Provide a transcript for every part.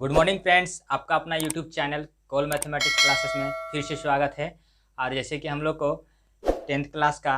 Good morning friends, आपका अपना YouTube channel कोल mathematics classes में फिर से स्वागत है। और जैसे कि हम लोग को 10th क्लास का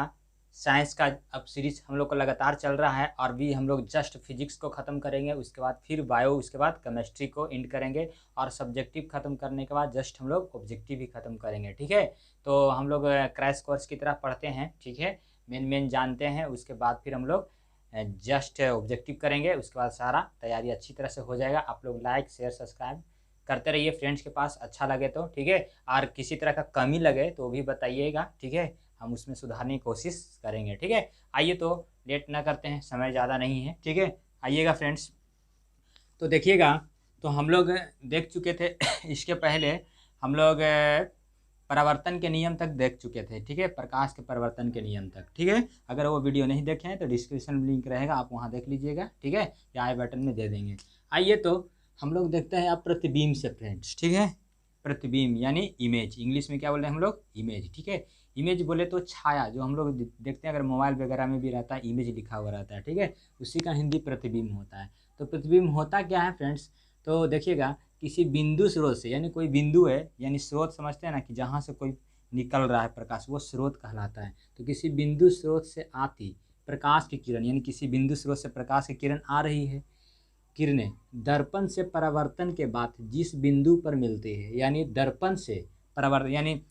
साइंस का अब सीरीज हम लोग को लगातार चल रहा है और भी हम लोग जस्ट फिजिक्स को ख़त्म करेंगे, उसके बाद फिर बायो, उसके बाद केमिस्ट्री को एंड करेंगे और सब्जेक्टिव ख़त्म करने के बाद जस्ट हम लोग ऑब्जेक्टिव ही ख़त्म करेंगे। ठीक है, तो हम लोग क्रैश कोर्स की तरह पढ़ते हैं। ठीक है, मेन जानते हैं, उसके बाद फिर हम लोग जस्ट ऑब्जेक्टिव करेंगे, उसके बाद सारा तैयारी अच्छी तरह से हो जाएगा। आप लोग लाइक शेयर सब्सक्राइब करते रहिए फ्रेंड्स के पास अच्छा लगे तो। ठीक है, और किसी तरह का कमी लगे तो भी बताइएगा। ठीक है, हम उसमें सुधारने की कोशिश करेंगे। ठीक है, आइए तो लेट ना करते हैं, समय ज़्यादा नहीं है। ठीक है, आइएगा फ्रेंड्स। तो देखिएगा, तो हम लोग देख चुके थे इसके पहले हम लोग परावर्तन के नियम तक देख चुके थे। ठीक है, प्रकाश के परिवर्तन के नियम तक। ठीक है, अगर वो वीडियो नहीं देखे हैं तो डिस्क्रिप्शन में लिंक रहेगा, आप वहाँ देख लीजिएगा। ठीक है, या आई बटन में दे देंगे। आइए तो हम लोग देखते हैं अब प्रतिबिंब से फ्रेंड्स। ठीक है, प्रतिबिंब यानी इमेज, इंग्लिश में क्या बोल रहे हैं हम लोग, इमेज। ठीक है, इमेज बोले तो छाया, जो हम लोग देखते हैं, अगर मोबाइल वगैरह में भी रहता है इमेज लिखा हुआ रहता है। ठीक है, उसी का हिंदी प्रतिबिंब होता है। तो प्रतिबिंब होता क्या है फ्रेंड्स, तो देखिएगा, किसी बिंदु स्रोत से, यानी कोई बिंदु है, यानी स्रोत समझते हैं ना, कि जहाँ से कोई निकल रहा है प्रकाश, वो स्रोत कहलाता है। तो किसी बिंदु स्रोत से आती प्रकाश की किरण, यानी किसी बिंदु स्रोत से प्रकाश की किरण आ रही है, किरणें दर्पण से परावर्तन के बाद जिस बिंदु पर मिलती है, यानी दर्पण से परावर्तन, यानी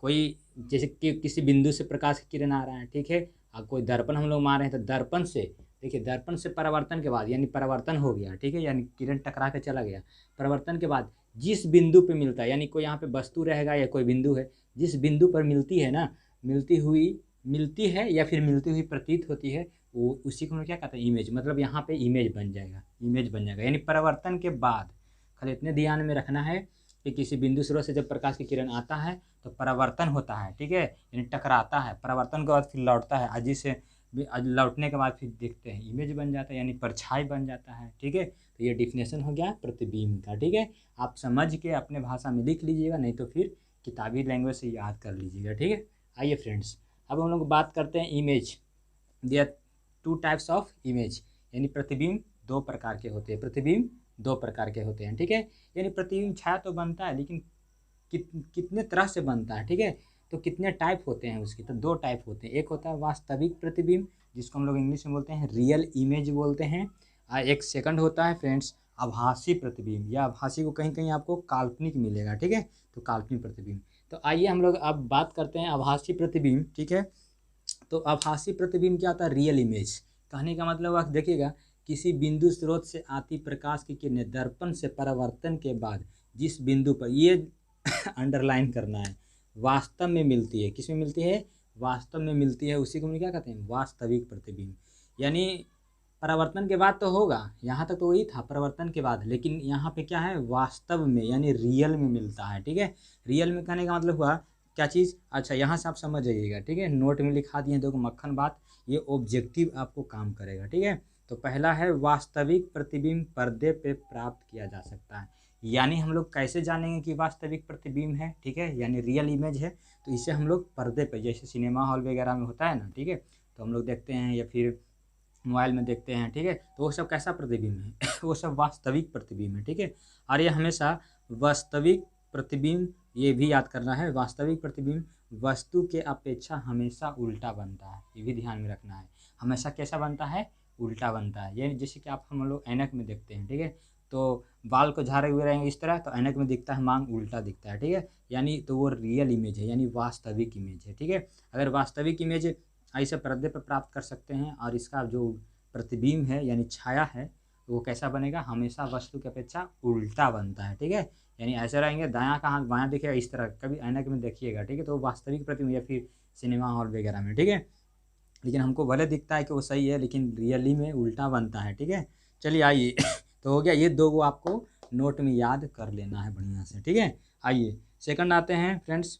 कोई जैसे कि किसी बिंदु से प्रकाश की किरण आ रहा है। ठीक है, अब कोई दर्पण हम लोग मार रहे हैं, तो दर्पण से, देखिए, दर्पण से परावर्तन के बाद, यानी परावर्तन हो गया। ठीक है, यानी किरण टकरा के चला गया। परावर्तन के बाद जिस बिंदु पे मिलता है, यानी कोई यहाँ पे वस्तु रहेगा या कोई बिंदु है, जिस बिंदु पर मिलती है ना, मिलती है या फिर मिलती हुई प्रतीत होती है, वो उसी को हम लोग क्या कहते हैं, इमेज। मतलब यहाँ पे इमेज बन जाएगा, इमेज बन जाएगा। यानी परावर्तन के बाद खाली इतने ध्यान में रखना है कि किसी बिंदु स्रोत से जब प्रकाश की किरण आता है तो परावर्तन होता है। ठीक है, यानी टकराता है, परावर्तन के बाद फिर लौटता है, अजी से लौटने के बाद फिर देखते हैं इमेज बन जाता है, यानी परछाई बन जाता है। ठीक है, तो ये डिफिनेशन हो गया प्रतिबिंब का। ठीक है, आप समझ के अपने भाषा में लिख लीजिएगा, नहीं तो फिर किताबी लैंग्वेज से याद कर लीजिएगा। ठीक है, आइए फ्रेंड्स, अब हम लोग बात करते हैं image. There two types of image, यानी प्रतिबिंब दो प्रकार के होते हैं, प्रतिबिंब दो प्रकार के होते हैं। ठीक है, यानी प्रतिबिंब छाया तो बनता है, लेकिन कितने तरह से बनता है। ठीक है, तो कितने टाइप होते हैं उसकी, तो दो टाइप होते हैं। एक होता है वास्तविक प्रतिबिंब, जिसको हम लोग इंग्लिश में बोलते हैं रियल इमेज बोलते हैं। और एक सेकंड होता है फ्रेंड्स आभासी प्रतिबिंब, या आभासी को कहीं कहीं आपको काल्पनिक मिलेगा। ठीक है, तो काल्पनिक प्रतिबिंब। तो आइए हम लोग अब बात करते हैं आभासी प्रतिबिंब। ठीक है, तो आभासी प्रतिबिंब क्या होता है, रियल इमेज। कहने का मतलब आप देखिएगा, किसी बिंदु स्रोत से आती प्रकाश की किरणें दर्पण से परावर्तन के बाद जिस बिंदु पर, ये अंडरलाइन करना है, वास्तव में मिलती है, किस में मिलती है, वास्तव में मिलती है, उसी को हम क्या कहते हैं, वास्तविक प्रतिबिंब। यानी परावर्तन के बाद तो होगा, यहाँ तक तो वही था परावर्तन के बाद, लेकिन यहाँ पे क्या है, वास्तव में, यानी रियल में मिलता है। ठीक है, रियल में कहने का मतलब हुआ क्या चीज़, अच्छा यहाँ से आप समझ जाइएगा। ठीक है, नोट में लिखा दिए, देखो मक्खन बात, ये ऑब्जेक्टिव आपको काम करेगा। ठीक है, तो पहला है वास्तविक प्रतिबिंब पर्दे पे प्राप्त किया जा सकता है। यानी हम लोग कैसे जानेंगे कि वास्तविक प्रतिबिंब है, ठीक है, यानी रियल इमेज है, तो इसे हम लोग पर्दे पे, जैसे सिनेमा हॉल वगैरह में होता है ना, ठीक है, तो हम लोग देखते हैं, या फिर मोबाइल में देखते हैं। ठीक है, तो वो सब कैसा प्रतिबिंब है वो सब वास्तविक प्रतिबिंब है। ठीक है, और ये हमेशा वास्तविक प्रतिबिंब, ये भी याद करना है, वास्तविक प्रतिबिंब वस्तु के अपेक्षा हमेशा उल्टा बनता है, ये भी ध्यान में रखना है। हमेशा कैसा बनता है, उल्टा बनता है। ये जैसे कि आप हम लोग ऐनक में देखते हैं, ठीक है, तो बाल को झाड़े हुए रहेंगे इस तरह, तो ऐनक में दिखता है मांग उल्टा दिखता है। ठीक है, यानी तो वो रियल इमेज है, यानी वास्तविक इमेज है। ठीक है, अगर वास्तविक इमेज ऐसे पर्दे पर प्राप्त कर सकते हैं, और इसका जो प्रतिबिंब है यानी छाया है, वो कैसा बनेगा, हमेशा वस्तु की अपेक्षा उल्टा बनता है। ठीक है, यानी ऐसे रहेंगे, दायां का हाथ बायां दिखेगा इस तरह, कभी ऐनक में देखिएगा। ठीक है, तो वास्तविक प्रतिबिंब, या फिर सिनेमा हॉल वगैरह में। ठीक है, लेकिन हमको भले दिखता है कि वो सही है, लेकिन रियली में उल्टा बनता है। ठीक है, चलिए आइए तो हो गया, ये दो को आपको नोट में याद कर लेना है बढ़िया से। ठीक है, आइए सेकंड आते हैं फ्रेंड्स,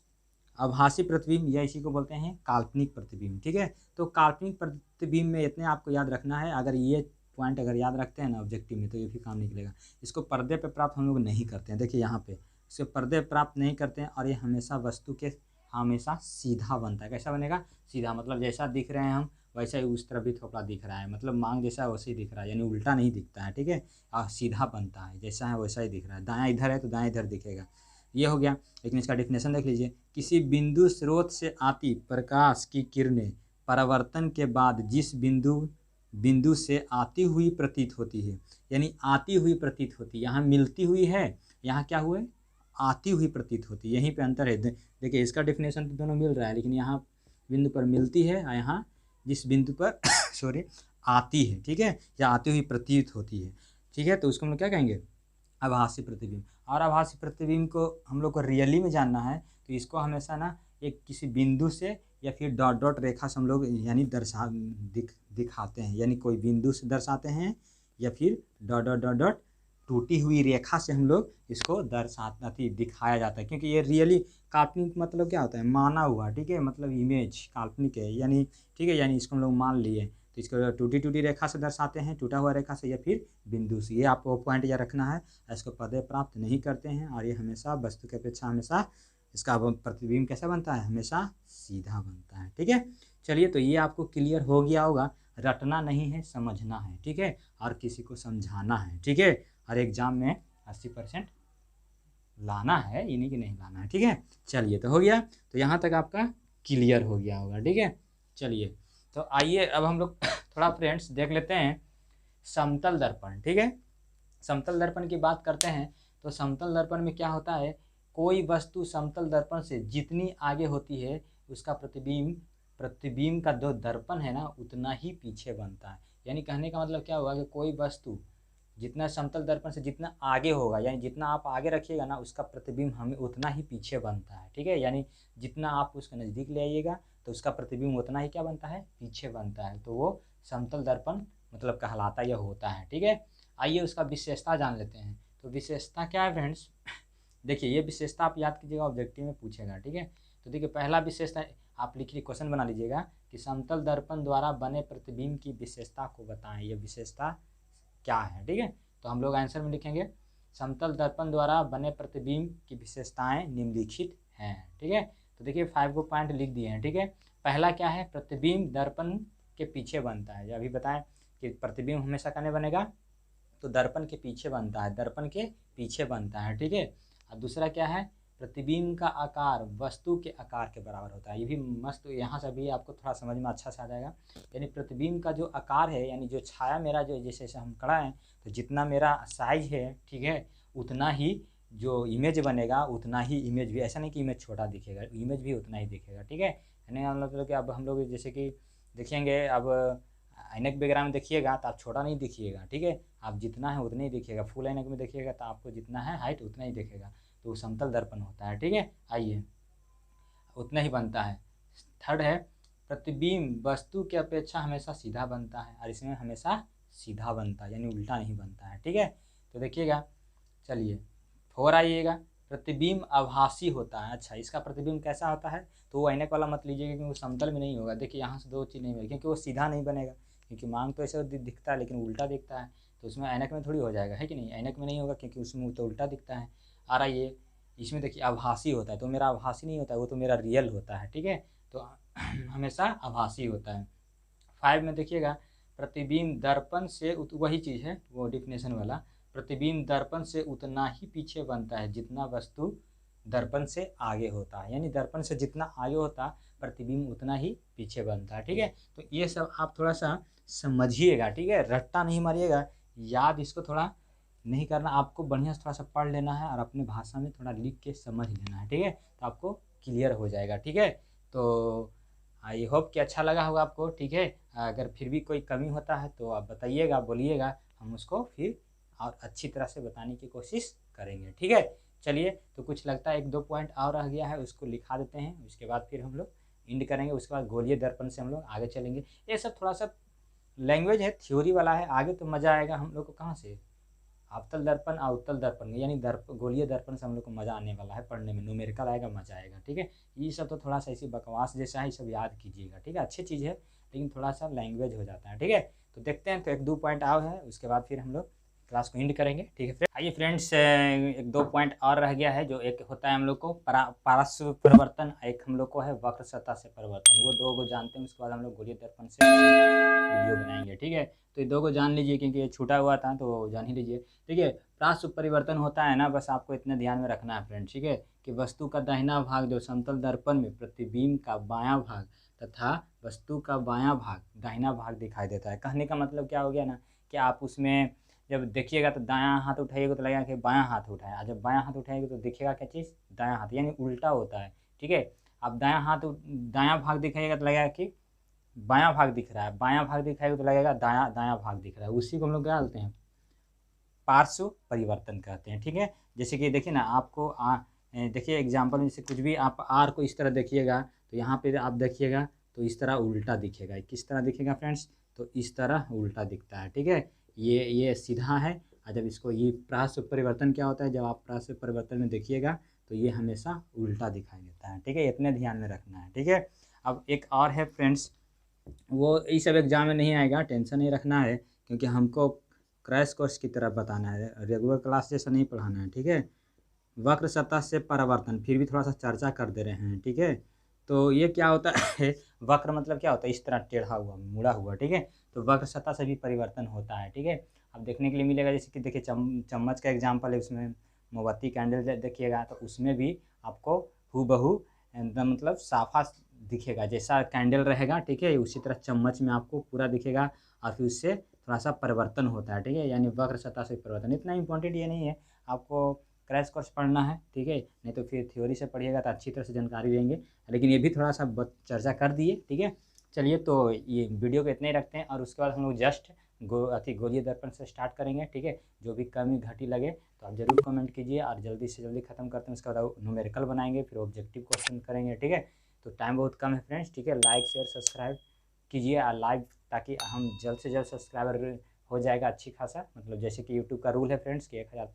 आभासी प्रतिबिंब, या इसी को बोलते हैं काल्पनिक प्रतिबिंब। ठीक है, तो काल्पनिक प्रतिबिंब में इतने आपको याद रखना है, अगर ये पॉइंट अगर याद रखते हैं ना ऑब्जेक्टिव में, तो ये भी काम निकलेगा। इसको पर्दे पे प्राप्त हम लोग नहीं करते हैं, देखिए यहाँ पे इसको पर्दे पे प्राप्त नहीं करते हैं, और ये हमेशा वस्तु के हमेशा सीधा बनता है। कैसा बनेगा, सीधा, मतलब जैसा दिख रहे हैं हम वैसा ही उस तरफ भी थोपड़ा दिख रहा है, मतलब मांग जैसा वैसे ही दिख रहा है, यानी उल्टा नहीं दिखता है, ठीक है। और सीधा बनता है, जैसा है वैसा ही दिख रहा है, दायां इधर है तो दायां इधर दिखेगा। ये हो गया। लेकिन इसका डेफिनेशन देख लीजिए, किसी बिंदु स्रोत से आती प्रकाश की किरणें परावर्तन के बाद जिस बिंदु बिंदु से आती हुई प्रतीत होती है, यानी आती हुई प्रतीत होती है, यहाँ मिलती हुई है, यहाँ क्या हुए आती हुई प्रतीत होती है, यहीं पे अंतर है। देखिए इसका डेफिनेशन तो दोनों मिल रहा है, लेकिन यहाँ बिंदु पर मिलती है और यहाँ जिस बिंदु पर सॉरी आती है, ठीक है, या आती हुई प्रतीत होती है, ठीक है। तो उसको हम लोग क्या कहेंगे, आभासी प्रतिबिंब। और आभासी प्रतिबिंब को हम लोग को रियली में जानना है, तो इसको हमेशा ना एक किसी बिंदु से या फिर डॉट डॉट रेखा से हम लोग यानी दिखाते हैं, यानी कोई बिंदु से दर्शाते हैं या फिर डॉट डॉट डॉट डॉट टूटी हुई रेखा से हम लोग इसको दिखाया जाता है। क्योंकि ये रियली काल्पनिक मतलब क्या होता है, माना हुआ, ठीक है, मतलब इमेज काल्पनिक है, यानी ठीक है, यानी इसको हम लोग मान लिए, तो इसको टूटी टूटी रेखा से दर्शाते हैं, टूटा हुआ रेखा से या फिर बिंदु से। ये आपको पॉइंट याद रखना है, इसको पदे प्राप्त नहीं करते हैं, और ये हमेशा वस्तु की अपेक्षा हमेशा इसका प्रतिबिंब कैसा बनता है, हमेशा सीधा बनता है, ठीक है। चलिए, तो ये आपको क्लियर हो गया होगा, रटना नहीं है, समझना है, ठीक है, और किसी को समझाना है, ठीक है, और एग्जाम में 80% लाना है, ये नहीं कि नहीं लाना है, ठीक है। चलिए, तो हो गया, तो यहाँ तक आपका क्लियर हो गया होगा, ठीक है। चलिए, तो आइए अब हम लोग थोड़ा फ्रेंड्स देख लेते हैं समतल दर्पण, ठीक है। समतल दर्पण की बात करते हैं, तो समतल दर्पण में क्या होता है, कोई वस्तु समतल दर्पण से जितनी आगे होती है उसका प्रतिबिंब का जो दर्पण है ना उतना ही पीछे बनता है। यानी कहने का मतलब क्या हुआ कि कोई वस्तु जितना समतल दर्पण से जितना आगे होगा, यानी जितना आप आगे रखिएगा ना उसका प्रतिबिंब हमें उतना ही पीछे बनता है, ठीक है। यानी जितना आप उसके नज़दीक ले आइएगा तो उसका प्रतिबिंब उतना ही क्या बनता है, पीछे बनता है, तो वो समतल दर्पण मतलब कहलाता यह होता है, ठीक है। आइए उसका विशेषता जान लेते हैं। तो विशेषता क्या है फ्रेंड्स, देखिए ये विशेषता आप याद कीजिएगा, ऑब्जेक्टिव में पूछेगा, ठीक है। तो देखिए पहला विशेषता आप लिखिए, क्वेश्चन बना लीजिएगा कि समतल दर्पण द्वारा बने प्रतिबिंब की विशेषता को बताएं, ये विशेषता क्या है, ठीक है। तो हम लोग आंसर में लिखेंगे समतल दर्पण द्वारा बने प्रतिबिंब की विशेषताएं निम्नलिखित हैं, ठीक है। तो देखिए 5 को पॉइंट लिख दिए हैं, ठीक है। पहला क्या है, प्रतिबिंब दर्पण के पीछे बनता है, अभी बताएं कि प्रतिबिंब हमेशा कहने बनेगा, तो दर्पण के पीछे बनता है, दर्पण के पीछे बनता है, ठीक है। और दूसरा क्या है, प्रतिबिंब का आकार वस्तु के आकार के बराबर होता है, ये भी मस्त, यहाँ से भी आपको थोड़ा समझ में अच्छा से आ जाएगा। यानी प्रतिबिंब का जो आकार है, यानी जो छाया मेरा जो जैसे जैसे हम खड़ा हैं तो जितना मेरा साइज है, ठीक है, उतना ही जो इमेज बनेगा उतना ही इमेज भी, ऐसा नहीं कि इमेज छोटा दिखेगा, इमेज भी उतना ही दिखेगा, ठीक है। यानी मतलब कि अब हम लोग जैसे कि देखेंगे, अब ऐनक वगैरह में देखिएगा तो आप छोटा नहीं दिखिएगा, ठीक है, आप जितना है उतना ही दिखिएगा, फुल ऐनक में देखिएगा तो आपको जितना है हाइट उतना ही दिखेगा, तो वो समतल दर्पण होता है, ठीक है। आइए उतना ही बनता है। थर्ड है, प्रतिबिंब वस्तु की अपेक्षा हमेशा सीधा बनता है, और इसमें हमेशा सीधा बनता है, यानी उल्टा नहीं बनता है, ठीक है। तो देखिएगा, चलिए 4 आइएगा, प्रतिबिंब आभासी होता है। अच्छा, इसका प्रतिबिंब कैसा होता है, तो वो ऐनक वाला मत लीजिएगा क्योंकि वो समतल में नहीं होगा। देखिए यहाँ से 2 चीज़ नहीं मिलेगी, क्योंकि वो सीधा नहीं बनेगा, क्योंकि मांग तो ऐसे दिखता है लेकिन उल्टा दिखता है, तो उसमें ऐनक में थोड़ी हो जाएगा, है कि नहीं, ऐनक में नहीं होगा क्योंकि उसमें तो उल्टा दिखता है। आ रहा ये इसमें देखिए आभासी होता है, तो मेरा आभासी नहीं होता है, वो तो मेरा रियल होता है, ठीक है। तो हमेशा आभासी होता है। 5 में देखिएगा, प्रतिबिंब दर्पण से वही चीज़ है वो डिफिनेशन वाला, प्रतिबिंब दर्पण से उतना ही पीछे बनता है जितना वस्तु दर्पण से आगे होता है, यानी दर्पण से जितना आगे होता प्रतिबिंब उतना ही पीछे बनता है, ठीक है। तो ये सब आप थोड़ा सा समझिएगा, ठीक है, रट्टा नहीं मारिएगा, याद इसको थोड़ा नहीं करना, आपको बढ़िया से थोड़ा सा पढ़ लेना है और अपनी भाषा में थोड़ा लिख के समझ लेना है, ठीक है, तो आपको क्लियर हो जाएगा, ठीक है। तो आई होप कि अच्छा लगा होगा आपको, ठीक है। अगर फिर भी कोई कमी होता है तो आप बताइएगा, बोलिएगा, हम उसको फिर और अच्छी तरह से बताने की कोशिश करेंगे, ठीक है। चलिए, तो कुछ लगता है 1-2 पॉइंट और रह गया है, उसको लिखा देते हैं, उसके बाद फिर हम लोग इंड करेंगे, उसके बाद गोलीय दर्पण से हम लोग आगे चलेंगे। ये सब थोड़ा सा लैंग्वेज है, थ्योरी वाला है, आगे तो मज़ा आएगा हम लोग को कहाँ से, अवतल दर्पण और उत्तल दर्पण, यानी गोलीय दर्पण से हम लोग को मज़ा आने वाला है, पढ़ने में न्यूमेरिकल आएगा, मज़ा आएगा, ठीक है। ये सब तो थोड़ा सा ऐसी बकवास जैसा है, ये सब याद कीजिएगा, ठीक है, अच्छी चीज़ है लेकिन थोड़ा सा लैंग्वेज हो जाता है, ठीक है। तो देखते हैं, तो 1-2 पॉइंट आओ है, उसके बाद फिर हम लोग क्लास को एंड करेंगे। ठीक है फ्रेंड्स, आइए फ्रेंड्स, एक दो पॉइंट और रह गया है। जो एक होता है हम लोग को पारस्व परिवर्तन, एक हम लोग को है वक्र सतह से परिवर्तन। वो दो को जानते हैं, उसके बाद हम लोग गोलीय दर्पण से वीडियो बनाएंगे। ठीक है, तो ये दो को जान लीजिए क्योंकि ये छूटा हुआ था तो जान ही लीजिए। ठीक है, पार्श्व परिवर्तन होता है ना, बस आपको इतना ध्यान में रखना है फ्रेंड्स। ठीक है, कि वस्तु का दाहिना भाग जो समतल दर्पण में प्रतिबिंब का बायां भाग तथा वस्तु का बायां भाग दाहिना भाग दिखाई देता है। कहने का मतलब क्या हो गया ना, कि आप उसमें जब देखिएगा तो दायां हाथ उठाइएगा तो लगेगा कि बायां हाथ उठाएं, और जब बायां हाथ उठाएंगे तो दिखेगा क्या चीज़, दायां हाथ, यानी उल्टा होता है। ठीक है, आप दायां भाग दिखाइएगा तो लगेगा कि बायां भाग दिख रहा है, बायां भाग दिखाएगा तो लगेगा दायां भाग दिख रहा है। उसी को हम लोग क्या बोलते हैं, पार्श्व परिवर्तन कहते हैं। ठीक है, जैसे कि देखिए ना, आपको देखिए एग्जाम्पल में, जैसे कुछ भी आप आर को इस तरह देखिएगा तो यहाँ पे आप देखिएगा तो इस तरह उल्टा दिखेगा। किस तरह दिखेगा फ्रेंड्स, तो इस तरह उल्टा दिखता है। ठीक है, ये सीधा है, और जब इसको ये पार्श्व परिवर्तन क्या होता है, जब आप पार्श्व परिवर्तन में देखिएगा तो ये हमेशा उल्टा दिखाई देता है। ठीक है, इतने ध्यान में रखना है। ठीक है, अब एक और है फ्रेंड्स, वो इस सब एग्जाम में नहीं आएगा, टेंशन नहीं रखना है, क्योंकि हमको क्रैश कोर्स की तरफ बताना है, रेगुलर क्लास जैसा नहीं पढ़ाना है। ठीक है, वक्र सतह से परावर्तन फिर भी थोड़ा सा चर्चा कर दे रहे हैं। ठीक है, तो ये क्या होता है वक्र मतलब क्या होता है, इस तरह टेढ़ा हुआ मुड़ा हुआ। ठीक है, तो वक्र सतह से भी परिवर्तन होता है। ठीक है, अब देखने के लिए मिलेगा, जैसे कि देखिए चम्मच का एग्जाम्पल है, उसमें मोमबत्ती कैंडल देखिएगा तो उसमें भी आपको हूबहू एकदम मतलब साफा दिखेगा, जैसा कैंडल रहेगा। ठीक है, उसी तरह चम्मच में आपको पूरा दिखेगा, और फिर उससे थोड़ा सा परिवर्तन होता है। ठीक है, यानी वक्र सतह से परिवर्तन। इतना इंपॉर्टेंट ये नहीं है, आपको क्रैश कोर्स पढ़ना है। ठीक है, नहीं तो फिर थ्योरी से पढ़िएगा तो अच्छी तरह से जानकारी देंगे, लेकिन ये भी थोड़ा सा चर्चा कर दिए। ठीक है, चलिए तो ये वीडियो को इतने ही रखते हैं, और उसके बाद हम लोग जस्ट गोलीय दर्पण से स्टार्ट करेंगे। ठीक है, जो भी कमी घटी लगे तो आप जरूर कमेंट कीजिए, और जल्दी से जल्दी खत्म करते हैं। उसके बाद न्यूमेरिकल बनाएंगे, फिर ऑब्जेक्टिव क्वेश्चन करेंगे। ठीक है, तो टाइम बहुत कम है फ्रेंड्स। ठीक है, लाइक शेयर सब्सक्राइब कीजिए और लाइव, ताकि हम जल्द से जल्द सब्सक्राइबर हो जाएगा अच्छी खासा। मतलब जैसे कि यूट्यूब का रूल है फ्रेंड्स कि 1000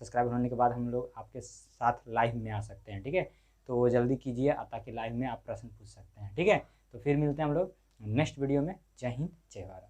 सब्सक्राइबर होने के बाद हम लोग आपके साथ लाइव में आ सकते हैं। ठीक है, तो वो जल्दी कीजिए, ताकि लाइव में आप प्रश्न पूछ सकते हैं। ठीक है, तो फिर मिलते हैं हम लोग नेक्स्ट वीडियो में। जय हिंद, जय भारत।